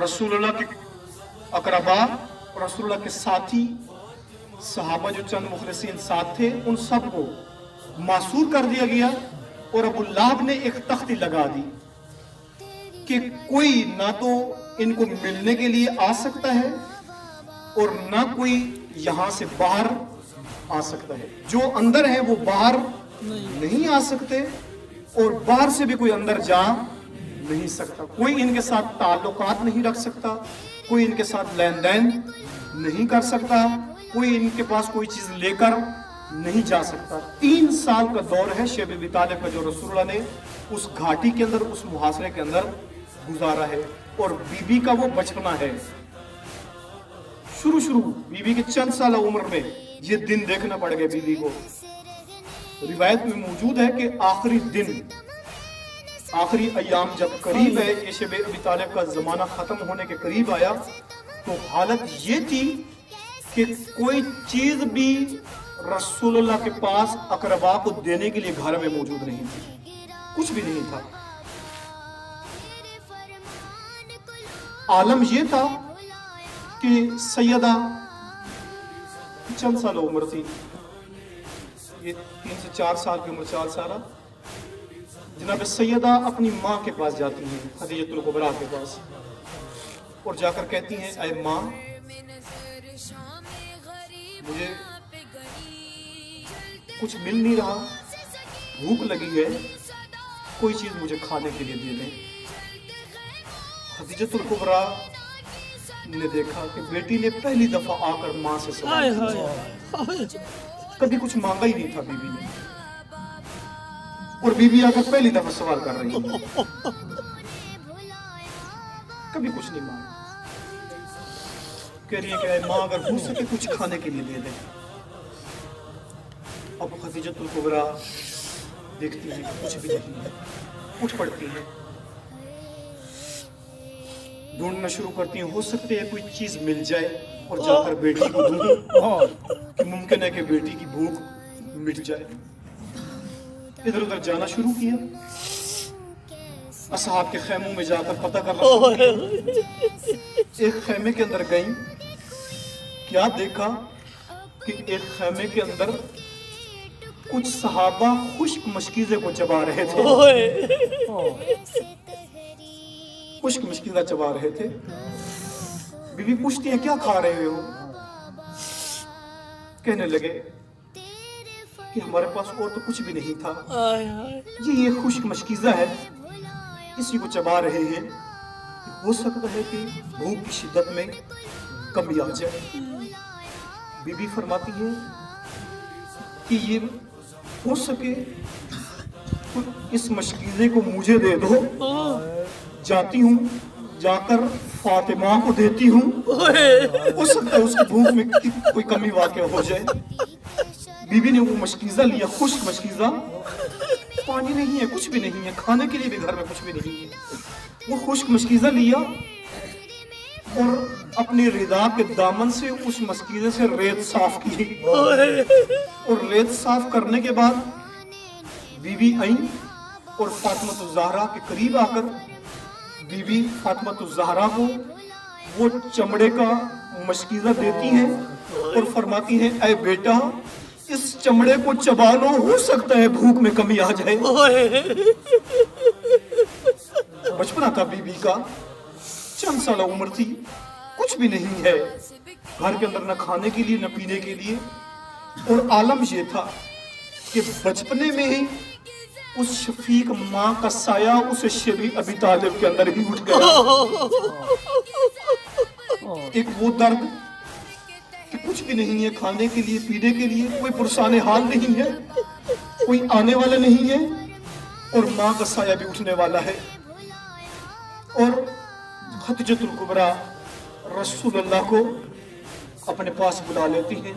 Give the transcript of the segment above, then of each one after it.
रसूल अल्लाह के अकरबा और रसूल अल्लाह के साथी सहाबा जो चंद मुखलिसीन साथ थे, उन सबको मासूर कर दिया गया और अबू लहब ने एक तख्ती लगा दी कि कोई ना तो इनको मिलने के लिए आ सकता है और ना कोई यहां से बाहर आ सकता है। जो अंदर है वो बाहर नहीं आ सकते और बाहर से भी कोई अंदर जा नहीं सकता। कोई इनके साथ ताल्लुकात नहीं रख सकता, कोई इनके साथ लेन देन नहीं कर सकता, कोई इनके पास कोई चीज लेकर नहीं जा सकता। 3 साल का दौर है शेब अबी तालिब का, जो रसूलुल्लाह ने उस घाटी के अंदर, उस मुहासरे के अंदर गुजारा है। और बीबी का वो बचपना है। शुरू बीबी के चंद साल उम्र में ये दिन देखना पड़ गया बीबी को। रिवायत में मौजूद है कि आखिरी दिन, आखिरी अयाम जब करीब है, ये शेब अबी तालिब का जमाना खत्म होने के करीब आया, तो हालत ये थी कि कोई चीज भी रसूलुल्लाह के पास अकरबा को देने के लिए घर में मौजूद नहीं थी, कुछ भी नहीं था। आलम ये था कि सैयदा चंद साल उम्र थी, ये 3 से 4 साल की उम्र, 4 साल, जनाब सैयदा अपनी माँ के पास जाती हैं, खदीजतुल कुबरा के पास, और जाकर कहती हैं, ऐ माँ, मुझे कुछ मिल नहीं रहा, भूख लगी है, कोई चीज मुझे खाने के लिए दे दें। खदीजतुल कुबरा ने देखा कि बेटी ने पहली दफा आकर माँ से सवाल किया। कभी कुछ मांगा ही नहीं था बीबी ने, और बीबी आकर पहली दफा सवाल कर रही है, कभी कुछ नहीं मांगा। कह रही है कि माँ अगर हो सके कुछ खाने के लिए दे दे। अब खदीजतुल कुबरा देखती है कि कुछ भी नहीं है, उठ पड़ती है, ढूंढना शुरू करती हैं, हो सकते है कोई चीज मिल जाए और जाकर बेटी को दूं, कि मुमकिन है कि बेटी की भूख मिट जाए। इधर उधर जाना शुरू किया, असहाब के खैमों में जाकर पता करना शुरू किया। एक खैमे के अंदर गई, क्या देखा कि एक खैमे के अंदर कुछ सहाबा खुश्क मशकीज़े को चबा रहे थे, खुश्क मशकीज़ा चबा रहे थे। बीबी पूछती है, क्या खा रहे हो? कहने लगे कि हमारे पास और तो कुछ भी नहीं था, ये खुश्क मशकीज़ा है, इसी को चबा रहे हैं, हो सकता है कि भूख की शिद्दत में कमी आ जाए। बीबी फरमाती है कि ये हो सके तो इस मशकीज़े को मुझे दे दो, जाती हूँ, जाकर फातिमा को देती हूँ, हो सकता है उसकी भूख में कोई कमी वाक़या हो जाए। बीबी ने वो मशकीज़ा लिया, खुश्क मशकीज़ा, पानी नहीं है, कुछ भी नहीं है, खाने के लिए भी घर में कुछ भी नहीं है। वो खुश्क मशकीज़ा लिया और अपनी रिदा के दामन से उस मशकीज़े से रेत साफ की, और रेत साफ करने के बाद बीबी आई और फातिमा ज़हरा के करीब आकर बीबी फातिमा ज़हरा को वो चमड़े का मशकीज़ा देती हैं और फरमाती हैं, ऐ बेटा, इस चमड़े को चबा लो, हो सकता है भूख में कमी आ जाए। बचपना था बीबी का, चंद साल उम्र थी, कुछ भी नहीं है घर के अंदर, न खाने के लिए न पीने के लिए। और आलम ये था कि बचपने में ही उस शफीक माँ का साया उस शेब अबी तालिब के अंदर ही उठ गया। एक वो दर्द कि कुछ भी नहीं है खाने के लिए, पीने के लिए, कोई पुरसाने हाल नहीं है, कोई आने वाला नहीं है, और माँ का साया भी उठने वाला है। और खदीजतुल कुबरा रसूलुल्लाह को अपने पास बुला लेती हैं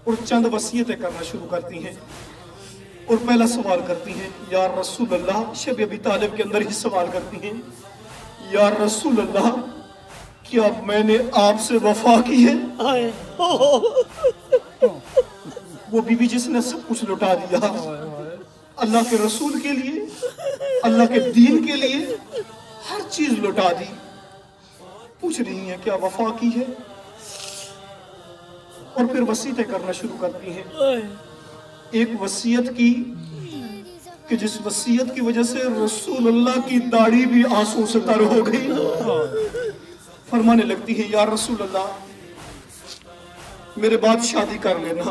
और चंद वसीयतें करना शुरू करती हैं। और पहला सवाल करती हैं, या रसूलुल्लाह, शेब अबी तालिब के अंदर ही सवाल करती हैं, या रसूलुल्लाह, क्या मैंने आपसे वफा की है? वो बीबी जिसने सब कुछ लुटा दिया, अल्लाह के रसूल के लिए, अल्लाह के दीन के लिए हर चीज लुटा दी, पूछ रही हैं क्या वफा की है, और फिर वसीयतें करना शुरू करती हैं। एक वसीयत की कि जिस वसीयत की वजह से रसूलुल्लाह की दाढ़ी भी आंसू से तर हो गई। फरमाने लगती है या रसूलुल्लाह मेरे बाद शादी कर लेना।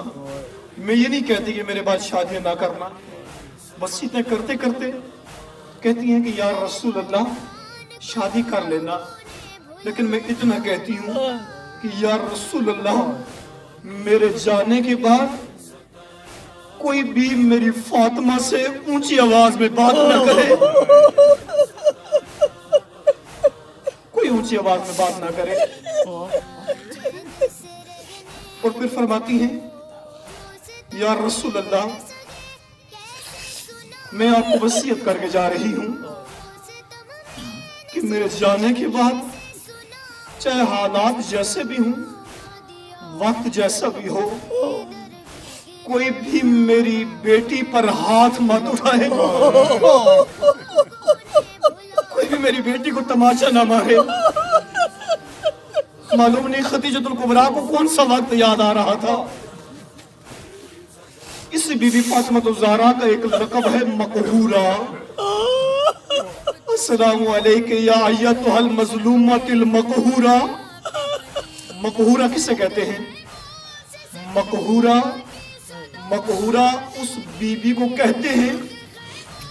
मैं ये नहीं कहती कि मेरे बाद शादी ना करना। वसीयतें करते करते कहती हैं कि या रसूलुल्लाह शादी कर लेना, लेकिन मैं इतना कहती हूँ कि या रसूलुल्लाह मेरे जाने के बाद कोई भी मेरी फातिमा से ऊंची आवाज में बात न करे, कोई ऊंची आवाज में बात ना करे। और फिर फरमाती हैं या रसूलुल्लाह मैं आपको वसीयत करके जा रही हूं कि मेरे जाने के बाद चाहे हालात जैसे भी हों, वक्त जैसा भी हो, कोई भी मेरी बेटी पर हाथ मत उठाए, कोई भी मेरी बेटी को तमाचा ना मारे। मालूम नहीं खदीजतुल कुबरा को कौन सा वक्त याद आ रहा था। इस बीबी फातिमा ज़हरा का एक लक़ब है मक़हूरा। अस्सलामु अलैका या अय्यतुहल मज़लूमतुल मक़हूरा। मक़हूरा किसे कहते हैं? मक़हूरा उस बीबी को कहते हैं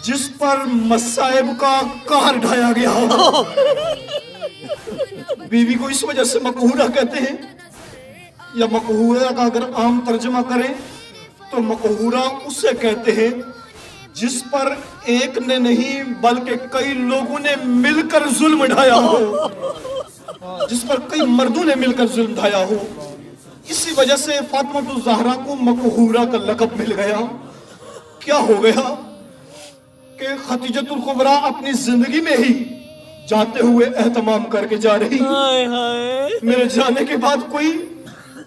जिस पर मसाइब का कहर ढाया गया हो। बीवी को इस वजह से मक़हूरा कहते हैं, या मक़हूरा का अगर आम तर्जमा करें तो मक़हूरा उसे कहते हैं जिस पर एक ने नहीं बल्कि कई लोगों ने मिलकर जुल्म ढाया हो, जिस पर कई मर्दों ने मिलकर जुल्म ढाया हो। इसी वजह से फातिमा ज़हरा को मक़हूरा का लक़ब मिल गया। क्या हो गया कि खदीजतुल कुबरा अपनी जिंदगी में ही जाते हुए एहतमाम करके जा रही, मेरे जाने के बाद कोई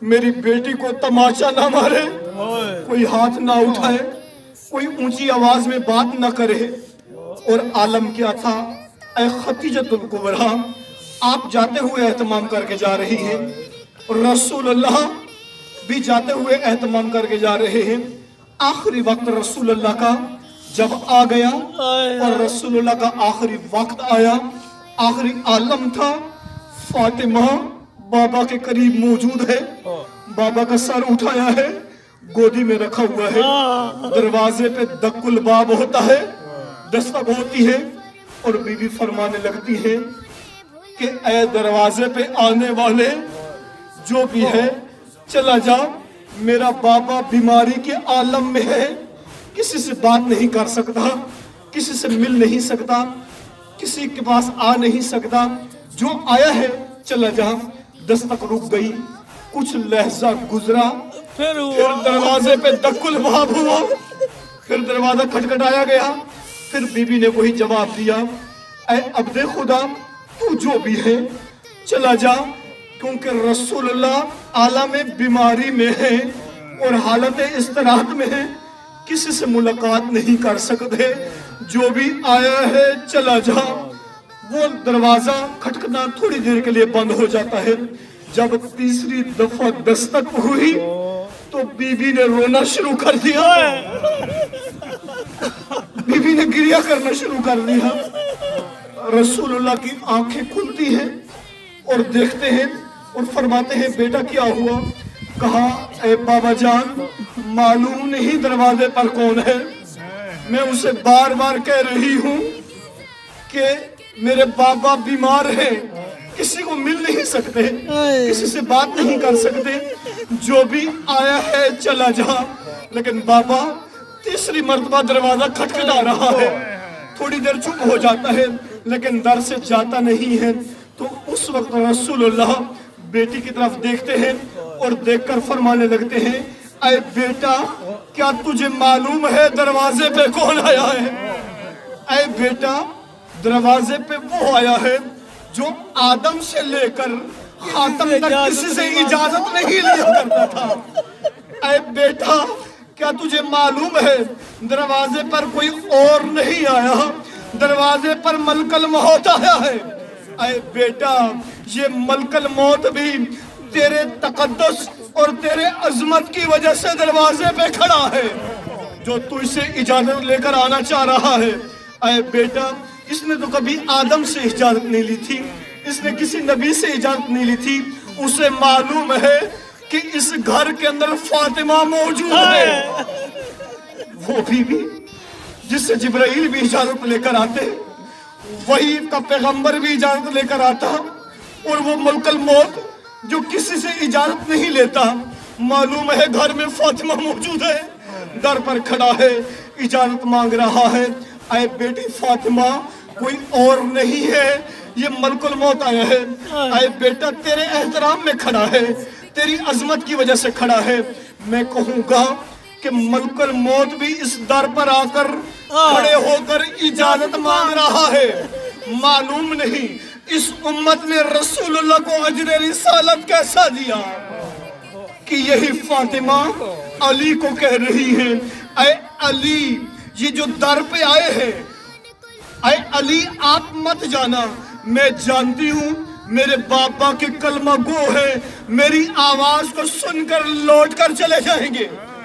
मेरी बेटी को तमाचा ना मारे, कोई हाथ ना उठाए, कोई ऊंची आवाज में बात ना करे। और आलम क्या था, ऐ खदीजतुल कुबरा आप जाते हुए एहतमाम करके जा रही हैं, रसूलुल्लाह भी जाते हुए एहतमाम करके जा रहे हैं। आखिरी वक्त रसूलुल्लाह का जब आ गया और रसूलुल्लाह का आखिरी वक्त आया, आखिरी आलम था, फातिमा बाबा के करीब मौजूद है, बाबा का सर उठाया है, गोदी में रखा हुआ है। दरवाजे पे दक्कुल बाब होता है, दस्तक होती है और बीबी फरमाने लगती है कि ऐ दरवाजे पे आने वाले जो भी है चला जा, मेरा बाबा बीमारी के आलम में है, किसी से बात नहीं कर सकता, किसी से मिल नहीं सकता, किसी के पास आ नहीं सकता, जो आया है चला जा। दस्तक रुक गई, कुछ लहजा गुजरा, फिर दरवाजे पे दक्कुल बाब हुआ, फिर दरवाजा खटखटाया गया, फिर बीबी ने वही जवाब दिया, ऐ अब्दे खुदा तू जो भी है चला जा, क्योंकि रसूलुल्लाह आलम बीमारी में है और हालत इस्तराहत में है, किसी से मुलाकात नहीं कर सकते, जो भी आया है चला जा। वो दरवाजा खटखना थोड़ी देर के लिए बंद हो जाता है। जब तीसरी दफा दस्तक हुई तो बीबी ने रोना शुरू कर दिया, बीबी ने गिरिया करना शुरू कर दिया। रसूलुल्लाह की आंखें खुलती हैं और देखते हैं और फरमाते हैं बेटा क्या हुआ? कहा ए बाबा जान मालूम नहीं दरवाजे पर कौन है, मैं उसे बार बार कह रही हूँ कि मेरे बाबा बीमार हैं, किसी को मिल नहीं सकते, किसी से बात नहीं कर सकते, जो भी आया है चला जा। लेकिन बाबा तीसरी मर्तबा दरवाजा खटखटा रहा है, थोड़ी देर चुप हो जाता है लेकिन दर से जाता नहीं है। तो उस वक्त रसूलुल्लाह बेटी की तरफ देखते हैं और देखकर फरमाने लगते हैं, ऐ बेटा क्या तुझे मालूम है दरवाजे पे कौन आया है? ऐ बेटा दरवाजे पे वो आया है जो आदम से लेकर खातम तक किसी से इजाजत नहीं लिया करता था। ऐ बेटा क्या तुझे मालूम है दरवाजे पर कोई और नहीं आया, दरवाजे पर मलकल मौत आया है। اے بیٹا یہ ملکل موت بھی تیرے تقدس اور تیرے عظمت کی وجہ سے دروازے پہ کھڑا ہے، جو تو اسے اجازت لے کر آنا چاہ رہا ہے۔ اے بیٹا اس نے تو کبھی آدم سے اجازت نہیں لی تھی، اس نے کسی نبی سے اجازت نہیں لی تھی، اسے معلوم ہے کہ اس گھر کے اندر فاطمہ موجود ہے، وہ بھی جس سے جبرائیل بھی اجازت لے کر آتے، وہی کا پیغمبر بھی اجازت لے کر آتا، اور وہ ملک الموت جو کسی سے اجازت نہیں لیتا، معلوم ہے گھر میں فاطمہ موجود ہے، در پر کھڑا ہے، اجازت مانگ رہا ہے۔ اے بیٹی فاطمہ کوئی اور نہیں ہے، یہ ملک الموت آیا ہے۔ اے بیٹا تیرے احترام میں کھڑا ہے، تیری عظمت کی وجہ سے کھڑا ہے۔ میں کہوں گا کہ ملک الموت بھی اس در پر آ کر کھڑے ہو کر اجازت مانگ رہا ہے۔ معلوم نہیں اس امت نے رسول اللہ کو اجر رسالت کیسا دیا کہ یہی فاطمہ علی کو کہہ رہی ہے اے علی، یہ جو در پہ آئے ہیں، اے علی آپ مت جانا، میں جانتی ہوں میرے بابا کے کلمہ گو ہے، میری آواز کو سن کر لوٹ کر چلے جائیں گے۔